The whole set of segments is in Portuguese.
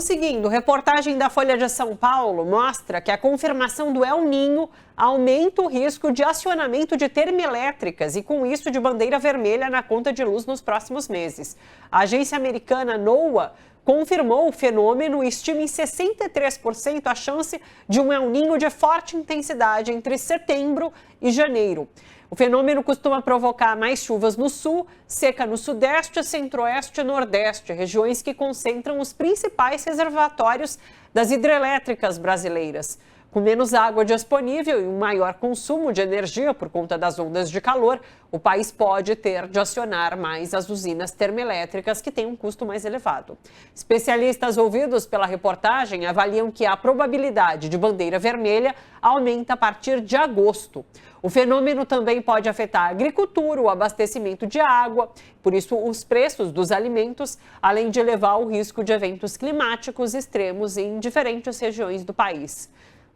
seguindo, reportagem da Folha de São Paulo mostra que a confirmação do El Niño aumenta o risco de acionamento de termoelétricas e, com isso, de bandeira vermelha na conta de luz nos próximos meses. A agência americana NOAA confirmou o fenômeno e estima em 63% a chance de um El Niño de forte intensidade entre setembro e janeiro. O fenômeno costuma provocar mais chuvas no sul, seca no sudeste, centro-oeste e nordeste, regiões que concentram os principais reservatórios das hidrelétricas brasileiras. Com menos água disponível e um maior consumo de energia por conta das ondas de calor, o país pode ter de acionar mais as usinas termoelétricas que têm um custo mais elevado. Especialistas ouvidos pela reportagem avaliam que a probabilidade de bandeira vermelha aumenta a partir de agosto. O fenômeno também pode afetar a agricultura, o abastecimento de água, por isso os preços dos alimentos, além de elevar o risco de eventos climáticos extremos em diferentes regiões do país.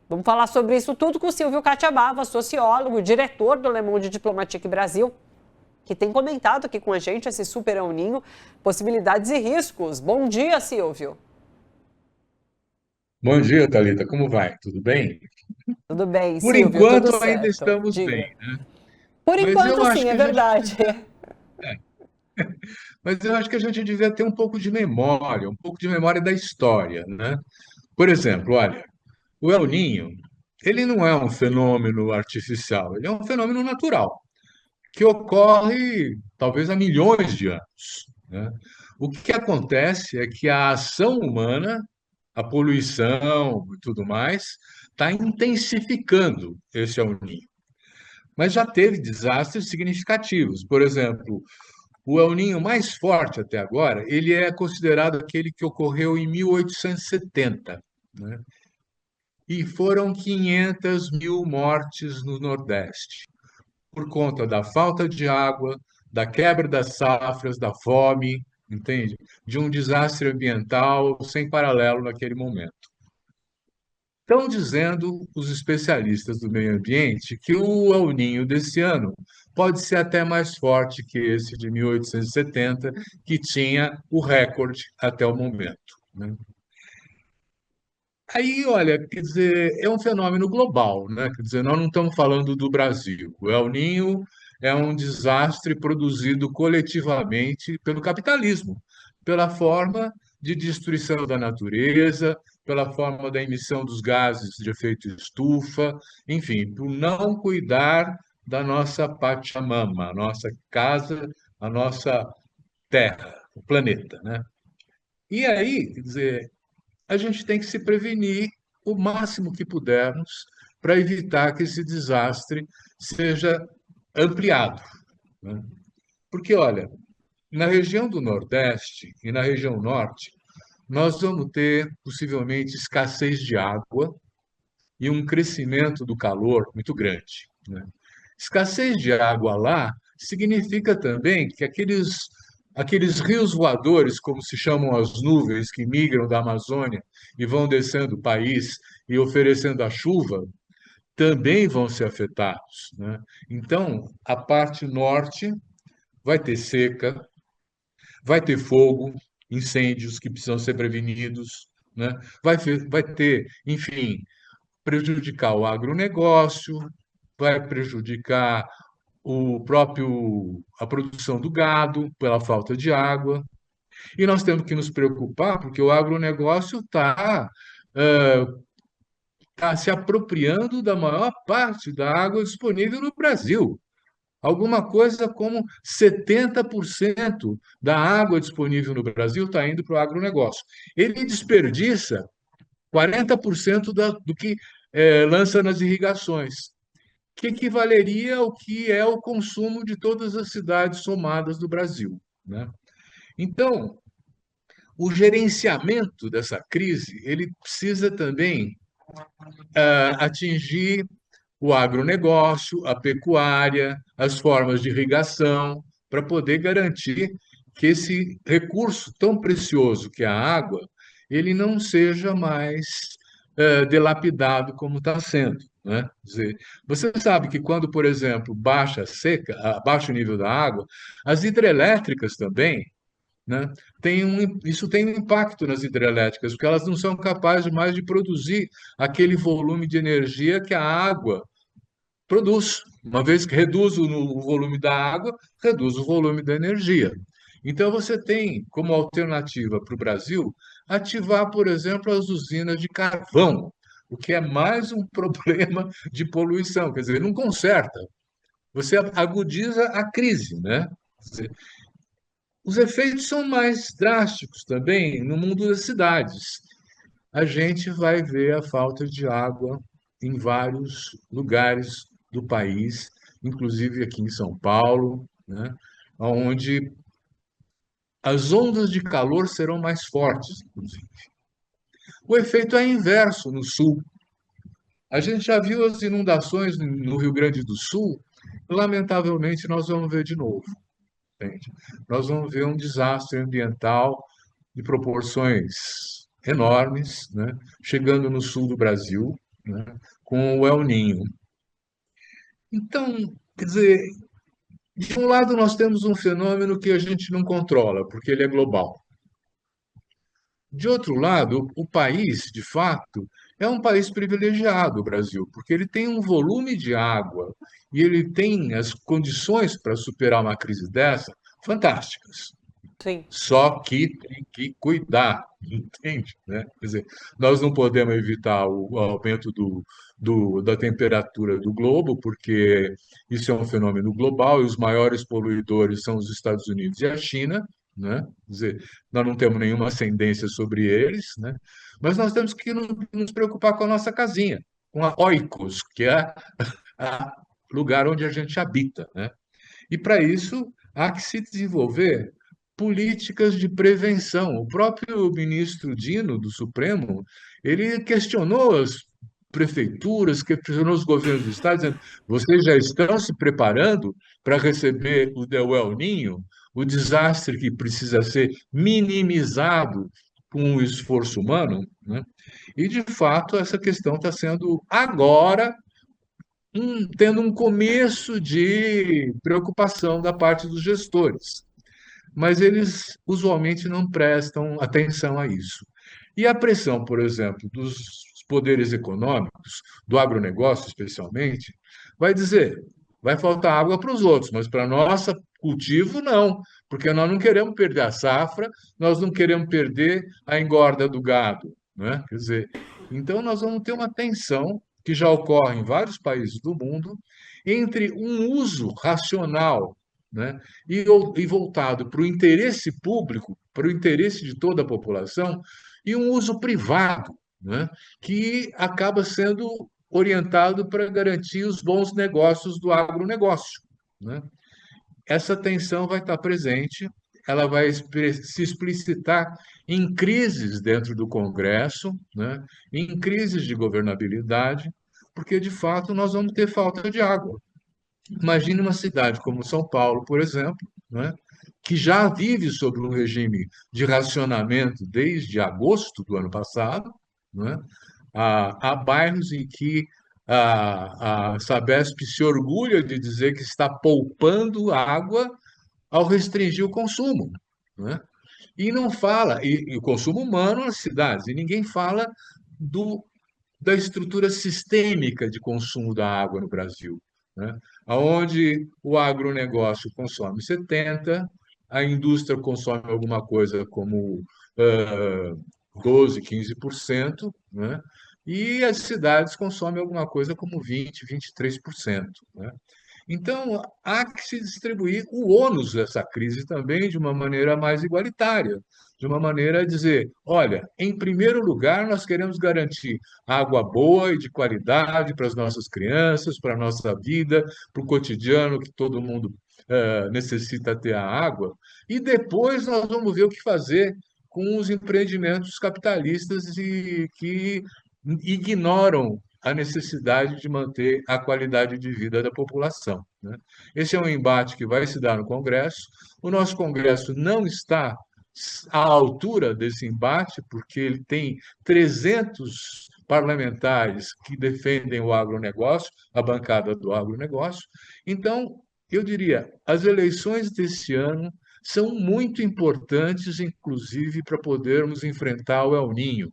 Vamos falar sobre isso tudo com o Silvio Catiabava, sociólogo, diretor do Le Monde Diplomatique Brasil, que tem comentado aqui com a gente esse super El Niño, possibilidades e riscos. Bom dia, Silvio. Bom dia, Thalita. Como vai? Tudo bem? Tudo bem, Por Silvio, tudo enquanto ainda certo. estamos bem, Diga. né? Por Mas enquanto, eu acho sim, que é a gente verdade. devia, mas eu acho que a gente devia ter um pouco de memória da história, né? Por exemplo, olha, o El Niño, ele não é um fenômeno artificial, ele é um fenômeno natural, que ocorre talvez há milhões de anos, né? O que acontece é que a ação humana, a poluição e tudo mais, está intensificando esse El Niño. Mas já teve desastres significativos. Por exemplo, o El Niño mais forte até agora, ele é considerado aquele que ocorreu em 1870, né? E foram 500 mil mortes no Nordeste, por conta da falta de água, da quebra das safras, da fome, entende? De um desastre ambiental sem paralelo naquele momento. Estão dizendo os especialistas do meio ambiente que o El Niño desse ano pode ser até mais forte que esse de 1870, que tinha o recorde até o momento, né? Aí, olha, quer dizer, é um fenômeno global, né? Quer dizer, nós não estamos falando do Brasil. O El Niño é um desastre produzido coletivamente pelo capitalismo, pela forma de destruição da natureza, pela forma da emissão dos gases de efeito estufa, enfim, por não cuidar da nossa Pachamama, a nossa casa, a nossa terra, o planeta, né? E aí, quer dizer, a gente tem que se prevenir o máximo que pudermos para evitar que esse desastre seja ampliado, né? Porque, olha, na região do Nordeste e na região Norte, nós vamos ter possivelmente escassez de água e um crescimento do calor muito grande, né? Escassez de água lá significa também que aqueles rios voadores, como se chamam as nuvens que migram da Amazônia e vão descendo o país e oferecendo a chuva, também vão ser afetados, né? Então, a parte norte vai ter seca, vai ter fogo, incêndios que precisam ser prevenidos, né? Vai ter, enfim, prejudicar o agronegócio, vai prejudicar a produção do gado pela falta de água. E nós temos que nos preocupar porque o agronegócio tá se apropriando da maior parte da água disponível no Brasil. Alguma coisa como 70% da água disponível no Brasil está indo para o agronegócio. Ele desperdiça 40% do que lança nas irrigações, que equivaleria ao que é o consumo de todas as cidades somadas do Brasil, né? Então, o gerenciamento dessa crise, ele precisa também atingir o agronegócio, a pecuária, as formas de irrigação, para poder garantir que esse recurso tão precioso que é a água, ele não seja mais delapidado como está sendo, né? Quer dizer, você sabe que quando, por exemplo, baixa a seca, baixa o nível da água, as hidrelétricas também né? Isso tem um impacto nas hidrelétricas, porque elas não são capazes mais de produzir aquele volume de energia que a água produz. Uma vez que reduz o volume da água, reduz o volume da energia. Então, você tem como alternativa para o Brasil ativar, por exemplo, as usinas de carvão, o que é mais um problema de poluição. Quer dizer, não conserta, você agudiza a crise, né? Os efeitos são mais drásticos também no mundo das cidades. A gente vai ver a falta de água em vários lugares do país, inclusive aqui em São Paulo, né? Onde as ondas de calor serão mais fortes, inclusive. O efeito é inverso no sul. A gente já viu as inundações no Rio Grande do Sul, lamentavelmente nós vamos ver de novo. Entende? Nós vamos ver um desastre ambiental de proporções enormes, né? Chegando no sul do Brasil, né? Com o El Ninho. Então, quer dizer, de um lado nós temos um fenômeno que a gente não controla, porque ele é global. De outro lado, o país, de fato, é um país privilegiado, o Brasil, porque ele tem um volume de água e ele tem as condições para superar uma crise dessa fantásticas. Sim. Só que tem que cuidar, entende? Né? Quer dizer, nós não podemos evitar o aumento da temperatura do globo, porque isso é um fenômeno global e os maiores poluidores são os Estados Unidos e a China, né? Quer dizer, nós não temos nenhuma ascendência sobre eles, né? Mas nós temos que nos preocupar com a nossa casinha, com a oikos, que é o lugar onde a gente habita, né? E para isso há que se desenvolver políticas de prevenção. O próprio ministro Dino, do Supremo, ele questionou as prefeituras, questionou os governos do Estado, dizendo: vocês já estão se preparando para receber o El Ninho, o desastre que precisa ser minimizado com o esforço humano? Né? E, de fato, essa questão está sendo agora tendo um começo de preocupação da parte dos gestores, mas eles usualmente não prestam atenção a isso. E a pressão, por exemplo, dos poderes econômicos, do agronegócio especialmente, vai dizer: vai faltar água para os outros, mas para nosso cultivo não, porque nós não queremos perder a safra, nós não queremos perder a engorda do gado, né? Quer dizer, então nós vamos ter uma tensão que já ocorre em vários países do mundo entre um uso racional, né, e voltado para o interesse público, para o interesse de toda a população, e um uso privado, né, que acaba sendo orientado para garantir os bons negócios do agronegócio. Né? Essa tensão vai estar presente, ela vai se explicitar em crises dentro do Congresso, né, em crises de governabilidade, porque, de fato, nós vamos ter falta de água. Imagine uma cidade como São Paulo, por exemplo, né, que já vive sob um regime de racionamento desde agosto do ano passado, né? Há bairros em que a Sabesp se orgulha de dizer que está poupando água ao restringir o consumo, né? E não fala, e o consumo humano nas cidades, e ninguém fala do, da estrutura sistêmica de consumo da água no Brasil, né? Onde o agronegócio consome 70%, a indústria consome alguma coisa como 12, 15%, né? E as cidades consomem alguma coisa como 20, 23%. Né? Então, há que se distribuir o ônus dessa crise também de uma maneira mais igualitária, de uma maneira a dizer: olha, em primeiro lugar, nós queremos garantir água boa e de qualidade para as nossas crianças, para a nossa vida, para o cotidiano que todo mundo necessita ter a água, e depois nós vamos ver o que fazer com os empreendimentos capitalistas e que ignoram a necessidade de manter a qualidade de vida da população. Né? Esse é um embate que vai se dar no Congresso. O nosso Congresso não está à altura desse embate, porque ele tem 300 parlamentares que defendem o agronegócio, a bancada do agronegócio. Então, eu diria, as eleições desse ano são muito importantes, inclusive, para podermos enfrentar o El Niño.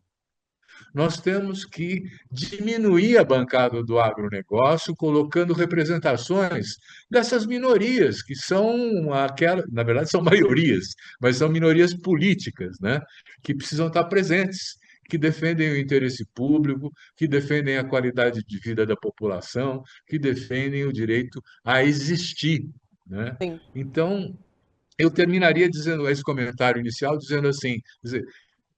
Nós temos que diminuir a bancada do agronegócio, colocando representações dessas minorias, que são aquelas, na verdade, são maiorias, mas são minorias políticas, né? Que precisam estar presentes, que defendem o interesse público, que defendem a qualidade de vida da população, que defendem o direito a existir, né? Sim. Então, eu terminaria dizendo esse comentário inicial, dizendo assim,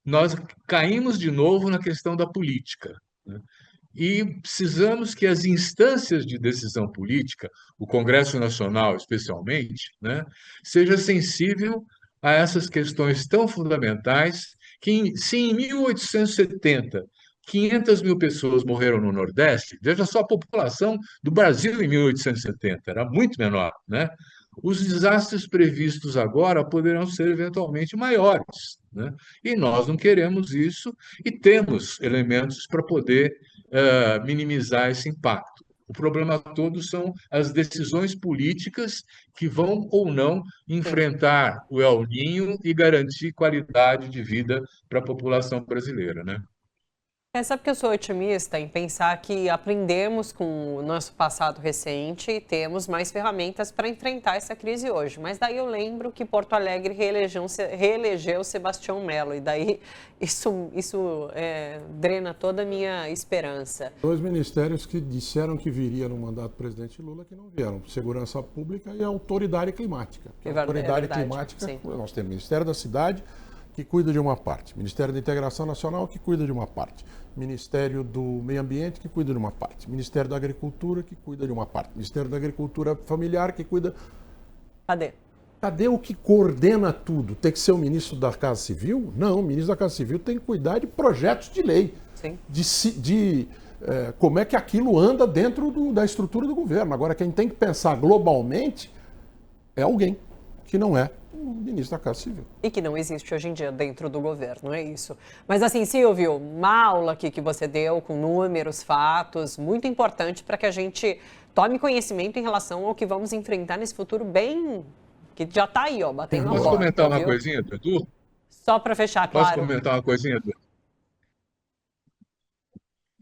nós caímos de novo na questão da política, né? E precisamos que as instâncias de decisão política, o Congresso Nacional especialmente, né, seja sensível a essas questões tão fundamentais que, se em 1870 500 mil pessoas morreram no Nordeste, veja só a população do Brasil em 1870, era muito menor, né? Os desastres previstos agora poderão ser eventualmente maiores, né? E nós não queremos isso e temos elementos para poder minimizar esse impacto. O problema todo são as decisões políticas que vão ou não enfrentar o El Niño e garantir qualidade de vida para a população brasileira, né? Sabe que eu sou otimista em pensar que aprendemos com o nosso passado recente e temos mais ferramentas para enfrentar essa crise hoje. Mas daí eu lembro que Porto Alegre reelegeu Sebastião Melo e daí isso drena toda a minha esperança. 2 ministérios que disseram que viria no mandato do presidente Lula que não vieram: Segurança Pública e a Autoridade Climática. A Autoridade Climática, sim. Nós temos o Ministério da Cidade, que cuida de uma parte, Ministério da Integração Nacional, que cuida de uma parte, Ministério do Meio Ambiente, que cuida de uma parte, Ministério da Agricultura, que cuida de uma parte, Ministério da Agricultura Familiar, que cuida... Cadê o que coordena tudo? Tem que ser o ministro da Casa Civil? Não, o ministro da Casa Civil tem que cuidar de projetos de lei, sim. Como é que aquilo anda dentro da estrutura do governo. Agora, quem tem que pensar globalmente é alguém que não é o ministro da Casa Civil. E que não existe hoje em dia dentro do governo, é isso. Mas assim, Silvio, uma aula aqui que você deu com números, fatos, muito importante para que a gente tome conhecimento em relação ao que vamos enfrentar nesse futuro bem... que já está aí, ó, batendo na porta. Posso comentar uma coisinha, Edu? Só para fechar, claro. Posso comentar uma coisinha, Edu?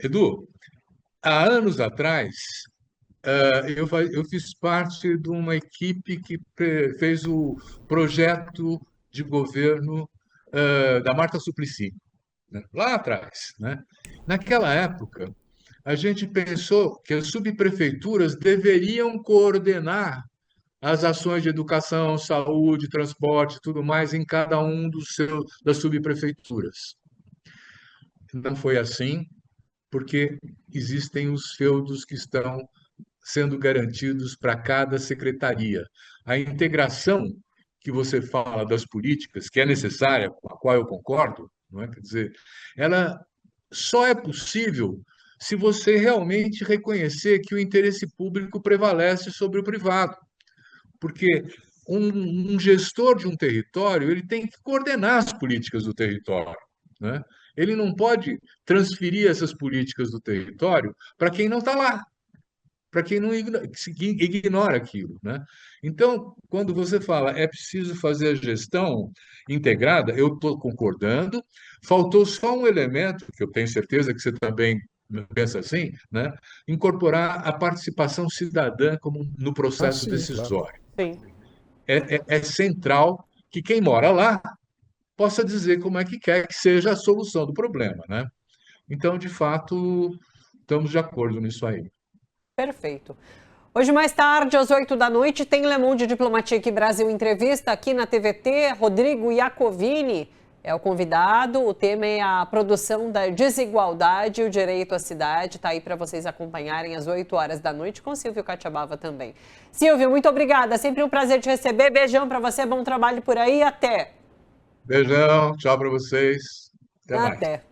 Edu, há anos atrás, eu fiz parte de uma equipe que fez o projeto de governo da Marta Suplicy, né? Lá atrás, né? Naquela época, a gente pensou que as subprefeituras deveriam coordenar as ações de educação, saúde, transporte e tudo mais em cada um das subprefeituras. Não foi assim, porque existem os feudos que estão sendo garantidos para cada secretaria. A integração que você fala das políticas, que é necessária, com a qual eu concordo, não é? Quer dizer, ela só é possível se você realmente reconhecer que o interesse público prevalece sobre o privado. Porque um gestor de um território ele tem que coordenar as políticas do território, né? Ele não pode transferir essas políticas do território para quem não está lá, para quem não ignora aquilo, né? Então, quando você fala é preciso fazer a gestão integrada, eu estou concordando. Faltou só um elemento, que eu tenho certeza que você também pensa assim, né? Incorporar a participação cidadã como no processo decisório. Claro. Sim. É central que quem mora lá possa dizer como é que quer que seja a solução do problema, né? Então, de fato, estamos de acordo nisso aí. Perfeito. Hoje, mais tarde, às 20h, tem Le Monde Diplomatique Brasil Entrevista aqui na TVT. Rodrigo Iacovini é o convidado. O tema é a produção da desigualdade e o direito à cidade. Está aí para vocês acompanharem às 20h com Silvio Catiabava também. Silvio, muito obrigada. Sempre um prazer te receber. Beijão para você. Bom trabalho por aí. Até. Beijão. Tchau para vocês. Até mais. Até.